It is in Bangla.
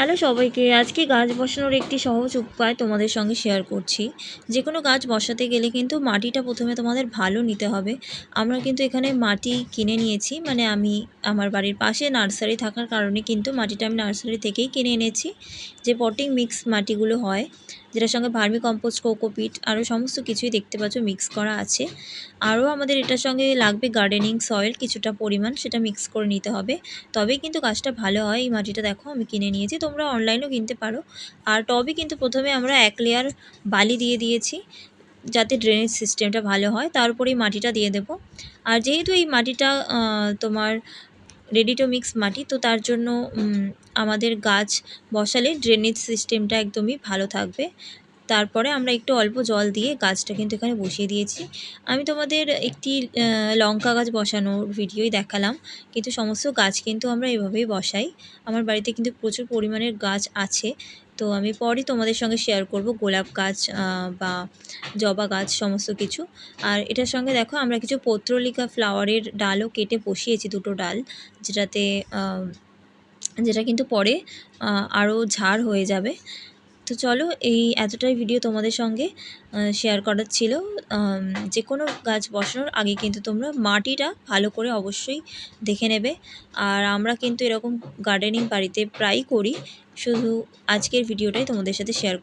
হ্যালো সবাইকে, আজকে গাছ বসানোর একটি সহজ উপায় তোমাদের সঙ্গে শেয়ার করছি। যে কোনো গাছ বসাতে গেলে কিন্তু মাটিটা প্রথমে তোমাদের ভালো নিতে হবে। আমরা কিন্তু এখানে মাটি কিনে নিয়েছি, মানে আমি আমার বাড়ির পাশে নার্সারি থাকার কারণে কিন্তু মাটিটা আমি নার্সারি থেকেই কিনে এনেছি। যে পটিং মিক্স মাটিগুলো হয়, যেটার সঙ্গে ভার্মি কম্পোস্ট, কোকোপিট আরও সমস্ত কিছুই দেখতে পাচ্ছ মিক্স করা আছে। আরও আমাদের এটার সঙ্গে লাগবে গার্ডেনিং সয়েল কিছুটা পরিমাণ, সেটা মিক্স করে নিতে হবে। তবেই কিন্তু গাছটা ভালো হয়। এই মাটিটা দেখো আমি কিনে নিয়েছি, তোমরা অনলাইনেও কিনতে পারো। আর টবে কিন্তু প্রথমে আমরা 1 লেয়ার বালি দিয়ে দিয়েছি, যাতে ড্রেনেজ সিস্টেমটা ভালো হয়। তারপরেই মাটিটা দিয়ে দেব। আর যেহেতু এই মাটিটা তোমার রেডি টু মিক্স মাটি, তো তার জন্য আমাদের গাছ বসালে ড্রেনেজ সিস্টেমটা একদমই ভালো থাকবে। তারপরে আমরা একটু অল্প জল দিয়ে গাছটা কিন্তু এখানে বসিয়ে দিয়েছি। আমি তোমাদের একটি লঙ্কা গাছ বসানোর ভিডিওই দেখালাম, কিন্তু সমস্ত গাছ কিন্তু আমরা এভাবেই বসাই। আমার বাড়িতে কিন্তু প্রচুর পরিমাণের গাছ আছে, তো আমি পরে তোমাদের সঙ্গে শেয়ার করব গোলাপ গাছ বা জবা গাছ সমস্ত কিছু। আর এটার সঙ্গে দেখো আমরা কিছু পত্রলিকা ফ্লাওয়ারের ডালও কেটে বসিয়েছি, 2টো ডাল, যেটাতে যেটা কিন্তু পরে আরও ঝাড় হয়ে যাবে। তো চলো, এই এতটাই ভিডিও তোমাদের সঙ্গে শেয়ার করার ছিল। যে কোনো গাছ বসানোর আগে কিন্তু তোমরা মাটিটা ভালো করে অবশ্যই দেখে নেবে। আর আমরা কিন্তু এরকম গার্ডেনিং বাড়িতে প্রায়ই করি, শুধু আজকের ভিডিওটাই তোমাদের সাথে শেয়ার